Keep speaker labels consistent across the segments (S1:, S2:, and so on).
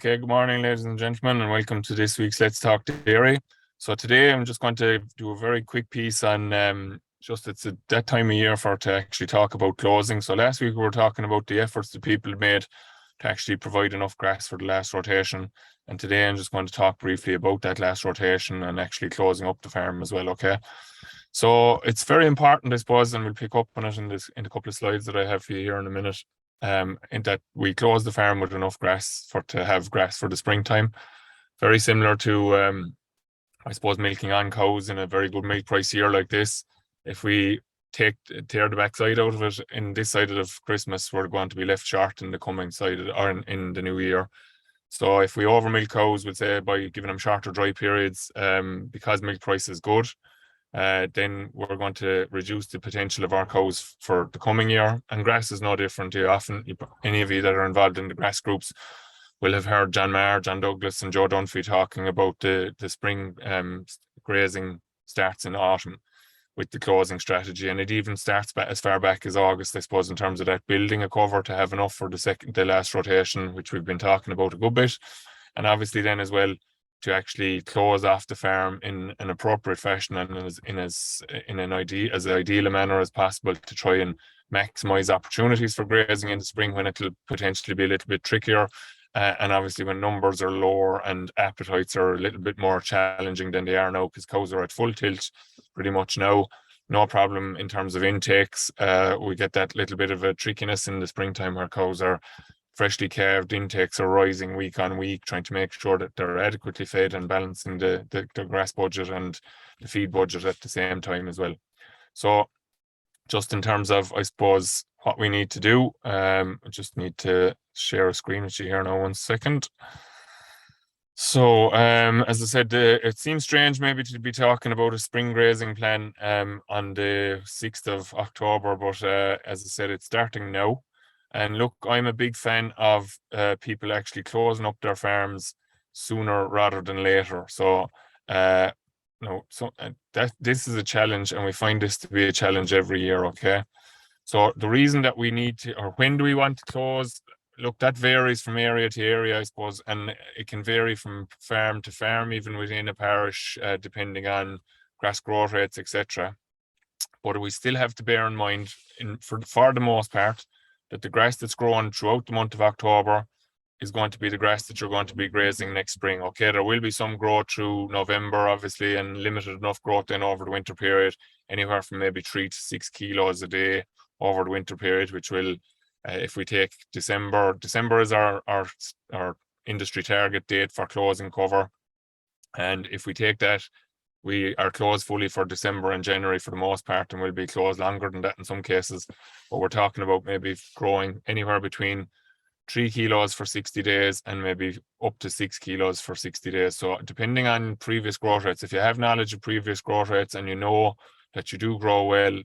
S1: Okay, good morning, ladies and gentlemen, and welcome to this week's Let's Talk Dairy. So today I'm just going to do a very quick piece on that time of year to actually talk about closing. So last week we were talking about the efforts that people made to actually provide enough grass for the last rotation. And today I'm just going to talk briefly about that last rotation and actually closing up the farm as well, okay? So it's very important, I suppose, and we'll pick up on it in a couple of slides that I have for you here in a minute. In that we close the farm with enough grass to have grass for the springtime. Very similar to, I suppose, milking on cows in a very good milk price year like this. If we tear the backside out of it in this side of Christmas, we're going to be left short in the coming side or in the new year. So if we over milk cows, we'd say by giving them shorter dry periods, because milk price is good, then we're going to reduce the potential of our cows for the coming year. And grass is no different. Any of you that are involved in the grass groups will have heard John Maher, John Douglas and Joe Dunphy talking about the spring grazing starts in autumn with the closing strategy. And it even starts as far back as August, I suppose, in terms of that building a cover to have enough for the last rotation, which we've been talking about a good bit. And obviously then as well, to actually close off the farm in an appropriate fashion and as ideal a manner as possible to try and maximize opportunities for grazing in the spring when it'll potentially be a little bit trickier. And obviously when numbers are lower and appetites are a little bit more challenging than they are now, because cows are at full tilt pretty much now. No problem in terms of intakes. We get that little bit of a trickiness in the springtime where cows are freshly calved, intakes are rising week on week, trying to make sure that they're adequately fed and balancing the grass budget and the feed budget at the same time as well. So just in terms of, I suppose, what we need to do, I just need to share a screen with you here now, 1 second. So, as I said, it seems strange maybe to be talking about a spring grazing plan on the 6th of October, but as I said, it's starting now. And look, I'm a big fan of people actually closing up their farms sooner rather than later. So, this is a challenge, and we find this to be a challenge every year, okay? So the reason that we need to, or when do we want to close, look, that varies from area to area, I suppose, and it can vary from farm to farm, even within a parish, depending on grass growth rates, etc. But we still have to bear in mind, for the most part, that the grass that's grown throughout the month of October is going to be the grass that you're going to be grazing next spring. Okay, there will be some growth through November, obviously, and limited enough growth then over the winter period, anywhere from maybe 3 to 6 kilos a day over the winter period, which will, if we take December is our industry target date for closing cover. And if we take that, we are closed fully for December and January for the most part, and we'll be closed longer than that in some cases. But we're talking about maybe growing anywhere between 3 kilos for 60 days and maybe up to 6 kilos for 60 days. So depending on previous growth rates, if you have knowledge of previous growth rates and you know that you do grow well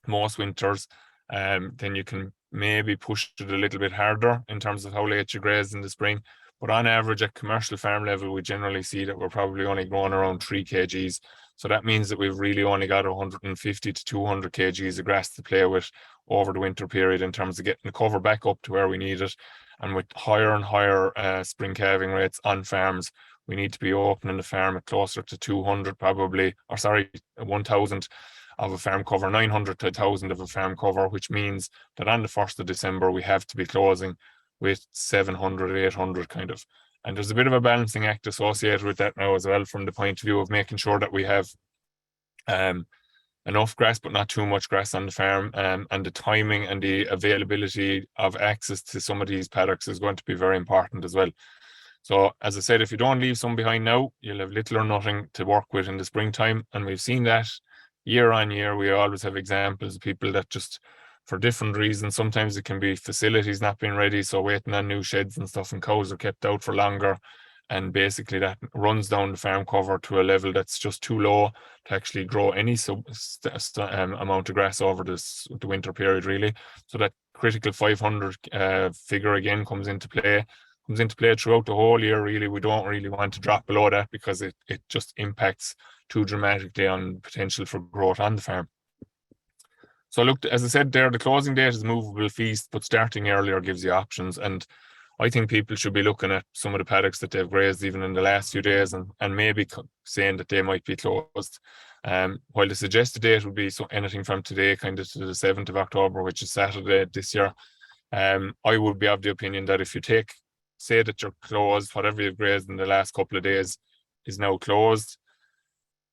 S1: most winters, then you can maybe push it a little bit harder in terms of how late you graze in the spring. But on average, at commercial farm level, we generally see that we're probably only growing around 3 kgs. So that means that we've really only got 150 to 200 kgs of grass to play with over the winter period in terms of getting the cover back up to where we need it. And with higher and higher spring calving rates on farms, we need to be opening the farm at closer to 200 probably, 1,000 of a farm cover, 900 to 1,000 of a farm cover, which means that on the 1st of December, we have to be closing with 700, 800 kind of. And there's a bit of a balancing act associated with that now as well, from the point of view of making sure that we have enough grass, but not too much grass on the farm. And the timing and the availability of access to some of these paddocks is going to be very important as well. So as I said, if you don't leave some behind now, you'll have little or nothing to work with in the springtime. And we've seen that year on year. We always have examples of people that just, for different reasons, sometimes it can be facilities not being ready, so waiting on new sheds and stuff, and cows are kept out for longer, and basically that runs down the farm cover to a level that's just too low to actually grow any amount of grass over the winter period, really. So that critical 500 figure again comes into play throughout the whole year, really. We don't really want to drop below that, because it just impacts too dramatically on potential for growth on the farm. So look, as I said there, the closing date is a movable feast, but starting earlier gives you options. And I think people should be looking at some of the paddocks that they've grazed even in the last few days and maybe saying that they might be closed. While the suggested date would be anything from today kind of to the 7th of October, which is Saturday this year. I would be of the opinion that if you say that you're closed, whatever you've grazed in the last couple of days is now closed.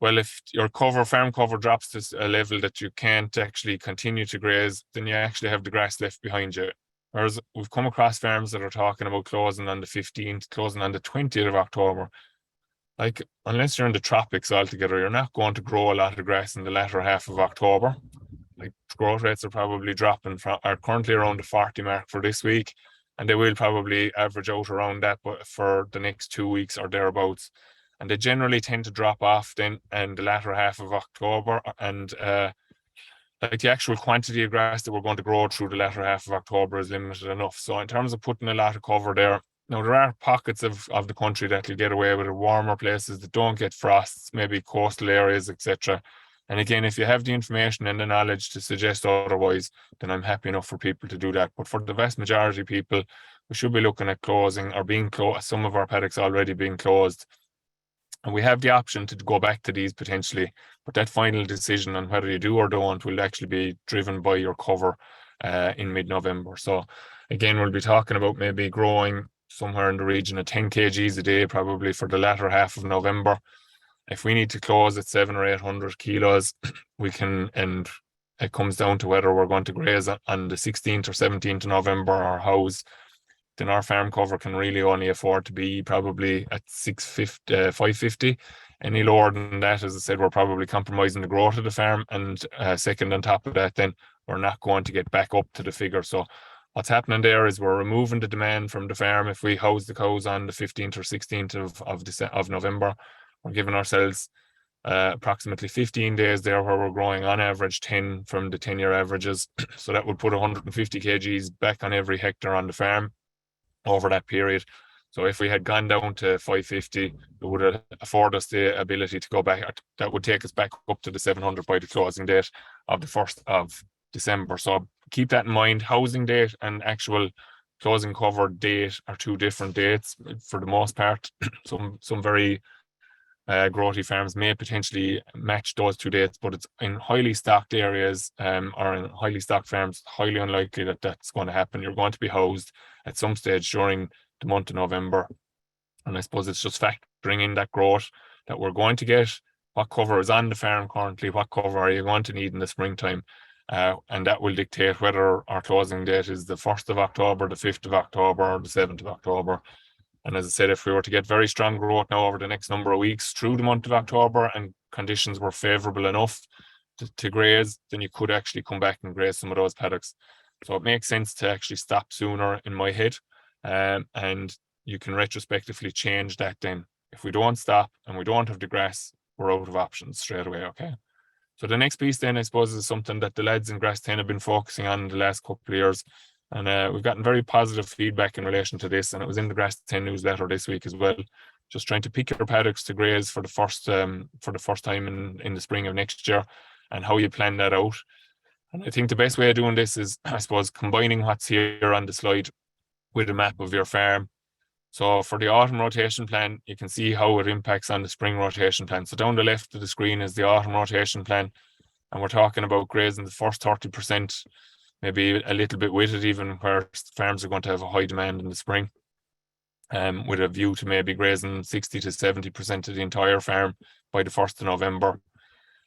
S1: Well, if your farm cover drops to a level that you can't actually continue to graze, then you actually have the grass left behind you. Whereas we've come across farms that are talking about closing on the 15th, closing on the 20th of October. Like, unless you're in the tropics altogether, you're not going to grow a lot of grass in the latter half of October. Like, growth rates are probably are currently around the 40 mark for this week, and they will probably average out around that for the next 2 weeks or thereabouts. And they generally tend to drop off then in the latter half of October. And like the actual quantity of grass that we're going to grow through the latter half of October is limited enough. So in terms of putting a lot of cover there, now there are pockets of the country that will get away with it, warmer places that don't get frosts, maybe coastal areas, etc. And again, if you have the information and the knowledge to suggest otherwise, then I'm happy enough for people to do that. But for the vast majority of people, we should be looking at closing or being closed. Some of our paddocks already being closed. And we have the option to go back to these potentially, but that final decision on whether you do or don't will actually be driven by your cover in mid-November. So again, we'll be talking about maybe growing somewhere in the region of 10 kgs a day, probably for the latter half of November. If we need to close at 700 or 800 kilos, we can, and it comes down to whether we're going to graze on the 16th or 17th of November or house, then our farm cover can really only afford to be probably at 550. Any lower than that, as I said, we're probably compromising the growth of the farm. And second on top of that, then we're not going to get back up to the figure. So what's happening there is we're removing the demand from the farm. If we house the cows on the 15th or 16th of November, we're giving ourselves approximately 15 days there where we're growing on average 10 from the 10-year averages. So that would put 150 kgs back on every hectare on the farm over that period. So if we had gone down to 550, it would afford us the ability to go back. That would take us back up to the 700 by the closing date of the 1st of December. So keep that in mind. Housing date and actual closing cover date are two different dates for the most part. Some very growthy farms may potentially match those two dates, but it's in highly stocked areas or in highly stocked farms, highly unlikely that that's going to happen. You're going to be housed at some stage during the month of November. And I suppose it's just factoring in that growth that we're going to get, what cover is on the farm currently, what cover are you going to need in the springtime, and that will dictate whether our closing date is the 1st of October, the 5th of October, or the 7th of October. And as I said, if we were to get very strong growth now over the next number of weeks through the month of October and conditions were favourable enough to graze, then you could actually come back and graze some of those paddocks. So it makes sense to actually stop sooner in my head. And you can retrospectively change that then. If we don't stop and we don't have the grass, we're out of options straight away, okay? So the next piece then, I suppose, is something that the lads in Grass 10 have been focusing on in the last couple of years. And we've gotten very positive feedback in relation to this, and it was in the Grass 10 newsletter this week as well. Just trying to pick your paddocks to graze for the first time in the spring of next year, and how you plan that out. And I think the best way of doing this is, I suppose, combining what's here on the slide with a map of your farm. So for the autumn rotation plan, you can see how it impacts on the spring rotation plan. So down the left of the screen is the autumn rotation plan, and we're talking about grazing the first 30%, maybe a little bit with it even, where farms are going to have a high demand in the spring, with a view to maybe grazing 60 to 70% of the entire farm by the 1st of November,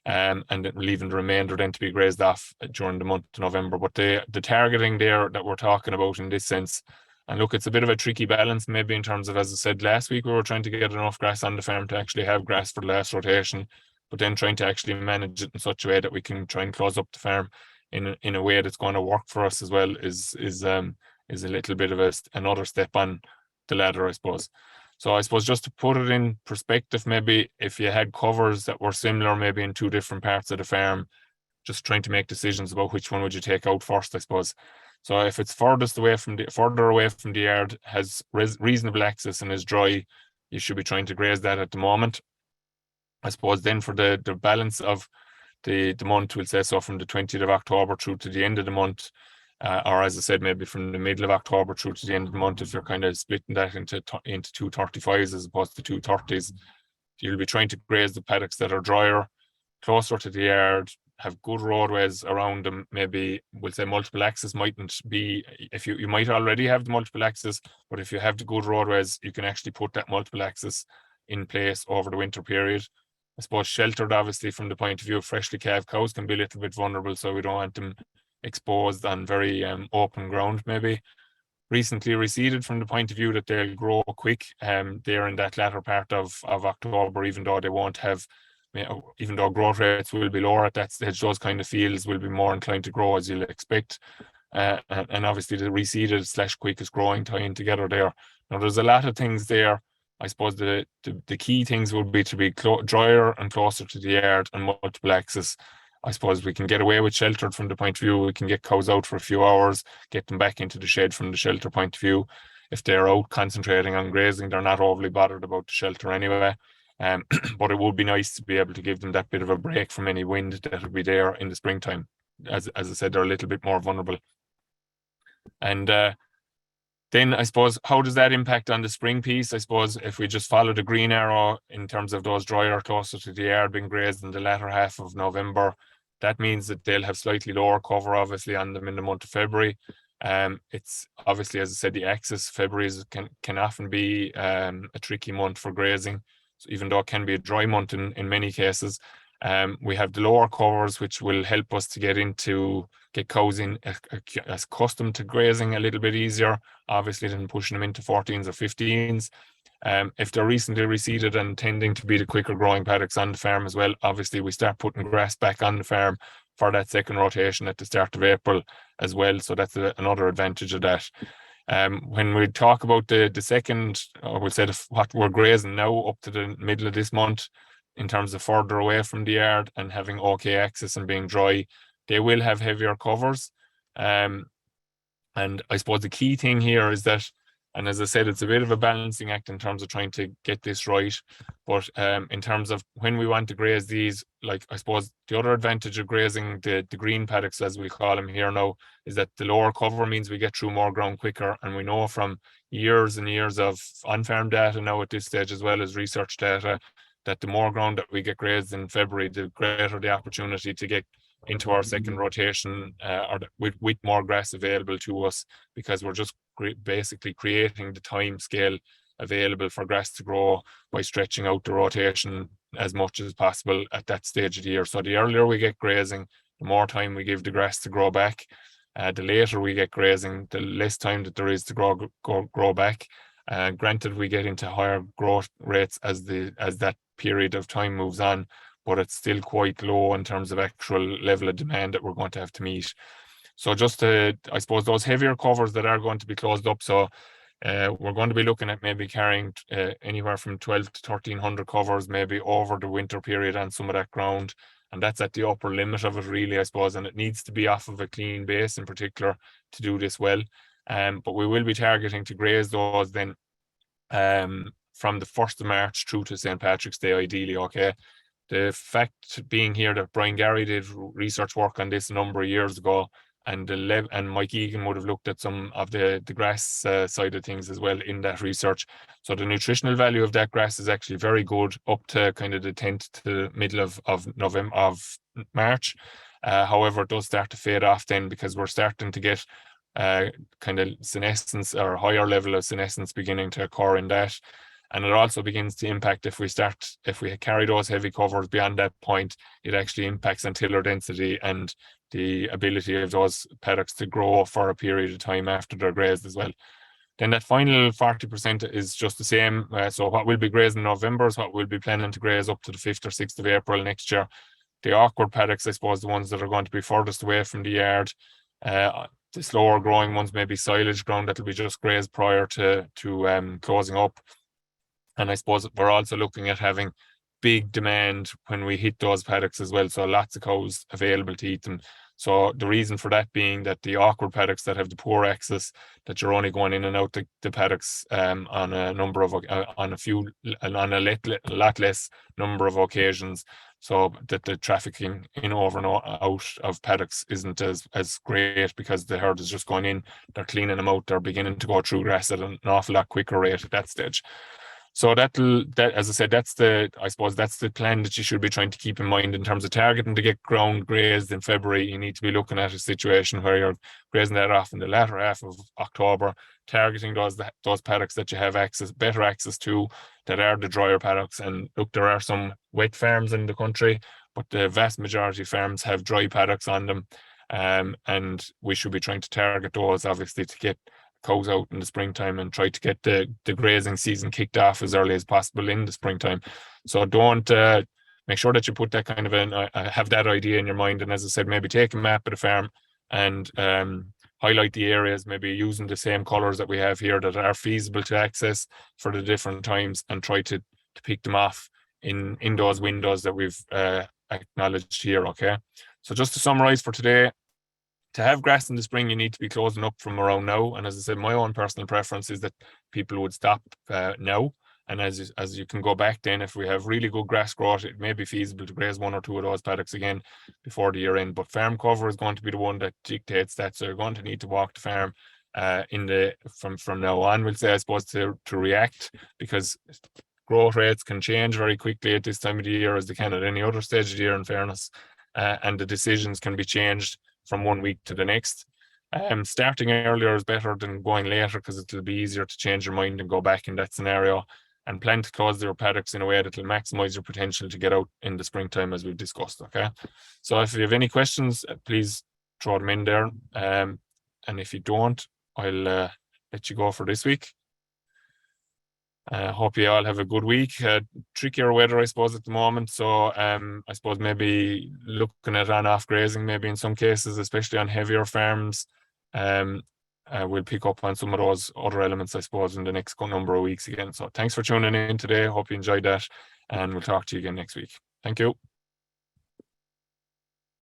S1: and then leaving the remainder then to be grazed off during the month of November. But the targeting there that we're talking about in this sense, and look, it's a bit of a tricky balance maybe in terms of, as I said last week, we were trying to get enough grass on the farm to actually have grass for the last rotation, but then trying to actually manage it in such a way that we can try and close up the farm in a way that's going to work for us as well is a little bit of another step on the ladder, I suppose. So I suppose just to put it in perspective, maybe if you had covers that were similar, maybe in two different parts of the farm, just trying to make decisions about which one would you take out first, I suppose. So if it's further away from the yard, has reasonable access and is dry, you should be trying to graze that at the moment. I suppose then for the balance of the month, we'll say, so from the 20th of October through to the end of the month, or as I said, maybe from the middle of October through to the end of the month, if you're kind of splitting that into 235s as opposed to 230s, you'll be trying to graze the paddocks that are drier, closer to the yard, have good roadways around them. Maybe we'll say multiple access mightn't be, if you might already have the multiple access, but if you have the good roadways, you can actually put that multiple access in place over the winter period. I suppose sheltered, obviously, from the point of view of freshly calved cows can be a little bit vulnerable, so we don't want them exposed on very open ground. Maybe recently reseeded from the point of view that they'll grow quick there in that latter part of October, even though they won't have, even though growth rates will be lower at that stage, those kind of fields will be more inclined to grow as you'll expect. And obviously the reseeded / quick is growing tying together there. Now there's a lot of things there. I suppose the key things would be to be drier and closer to the yard and multiple access. I suppose we can get away with sheltered from the point of view. We can get cows out for a few hours, get them back into the shed from the shelter point of view. If they're out concentrating on grazing, they're not overly bothered about the shelter anyway. But it would be nice to be able to give them that bit of a break from any wind that will be there in the springtime. As I said, they're a little bit more vulnerable. And then I suppose, how does that impact on the spring piece? I suppose if we just follow the green arrow in terms of those drier closer to the yard being grazed in the latter half of November, that means that they'll have slightly lower cover, obviously, on them in the month of February. It's obviously, as I said, the axis February can often be a tricky month for grazing. So even though it can be a dry month in many cases, we have the lower covers, which will help us to get cows in as accustomed to grazing a little bit easier, obviously, than pushing them into 14s or 15s. If they're recently reseeded and tending to be the quicker growing paddocks on the farm as well, obviously we start putting grass back on the farm for that second rotation at the start of April as well. So that's another advantage of that. When we talk about the second, or we'll say what we're grazing now up to the middle of this month, in terms of further away from the yard and having okay access and being dry, they will have heavier covers. And I suppose the key thing here is that, and as I said, it's a bit of a balancing act in terms of trying to get this right. But in terms of when we want to graze these, like I suppose the other advantage of grazing the green paddocks, as we call them here now, is that the lower cover means we get through more ground quicker. And we know from years and years of on-farm data now at this stage, as well as research data, that the more ground that we get grazed in February, the greater the opportunity to get into our second rotation with more grass available to us, because we're just basically creating the time scale available for grass to grow by stretching out the rotation as much as possible at that stage of the year. So the earlier we get grazing, the more time we give the grass to grow back. The later we get grazing, the less time that there is to grow back. Granted, we get into higher growth rates as that period of time moves on, but it's still quite low in terms of actual level of demand that we're going to have to meet. So just I suppose those heavier covers that are going to be closed up. So we're going to be looking at maybe carrying anywhere from 12 to 1300 covers maybe over the winter period on some of that ground. And that's at the upper limit of it, really, I suppose. And it needs to be off of a clean base in particular to do this well. But we will be targeting to graze those then from the 1st of March through to St. Patrick's Day, ideally, okay? The fact being here that Brian Gary did research work on this a number of years ago, and Mike Egan would have looked at some of the grass side of things as well in that research. So the nutritional value of that grass is actually very good up to kind of the 10th to the middle of March. However, it does start to fade off then, because we're starting to get kind of senescence or higher level of senescence beginning to occur in that. And it also begins to impact if we carry those heavy covers beyond that point, it actually impacts on tiller density and the ability of those paddocks to grow for a period of time after they're grazed as well. Then that final 40% is just the same. So what we'll be grazing in November is what we'll be planning to graze up to the 5th or 6th of April next year. The awkward paddocks, I suppose, the ones that are going to be furthest away from the yard, the slower growing ones, maybe silage ground that will be just grazed prior to closing up. And I suppose we're also looking at having big demand when we hit those paddocks as well. So lots of cows available to eat them. So the reason for that being that the awkward paddocks that have the poor access, that you're only going in and out the paddocks on a lot less number of occasions, so that the trafficking in over and out of paddocks isn't as great, because the herd is just going in, they're cleaning them out, they're beginning to go through grass at an awful lot quicker rate at that stage. So that, as I said, I suppose that's the plan that you should be trying to keep in mind in terms of targeting to get ground grazed in February. You need to be looking at a situation where you're grazing that off in the latter half of October, targeting those paddocks that you have better access to, that are the drier paddocks. And look, there are some wet farms in the country, but the vast majority of farms have dry paddocks on them. And we should be trying to target those, obviously, to get cows out in the springtime and try to get the grazing season kicked off as early as possible in the springtime. So don't make sure that you put that kind of have that idea in your mind. And as I said, maybe take a map of the farm and highlight the areas, maybe using the same colors that we have here that are feasible to access for the different times, and try to pick them off in those windows that we've acknowledged here. Okay, so just to summarize for today, to have grass in the spring, you need to be closing up from around now. And as I said, my own personal preference is that people would stop now. And as you can go back then, if we have really good grass growth, it may be feasible to graze one or two of those paddocks again before the year end. But farm cover is going to be the one that dictates that. So you're going to need to walk the farm from now on, we'll say, I suppose, to react, because growth rates can change very quickly at this time of the year, as they can at any other stage of the year, in fairness. And the decisions can be changed from one week to the next. Starting earlier is better than going later, because it'll be easier to change your mind and go back in that scenario. And plan to close your paddocks in a way that will maximize your potential to get out in the springtime, as we've discussed. Okay, so if you have any questions, please throw them in there. And if you don't, I'll let you go for this week. Hope you all have a good week. Trickier weather, I suppose, at the moment. So I suppose maybe looking at on-off grazing, maybe in some cases, especially on heavier farms. We'll pick up on some of those other elements, I suppose, in the next number of weeks again. So thanks for tuning in today. Hope you enjoyed that, and we'll talk to you again next week. Thank you.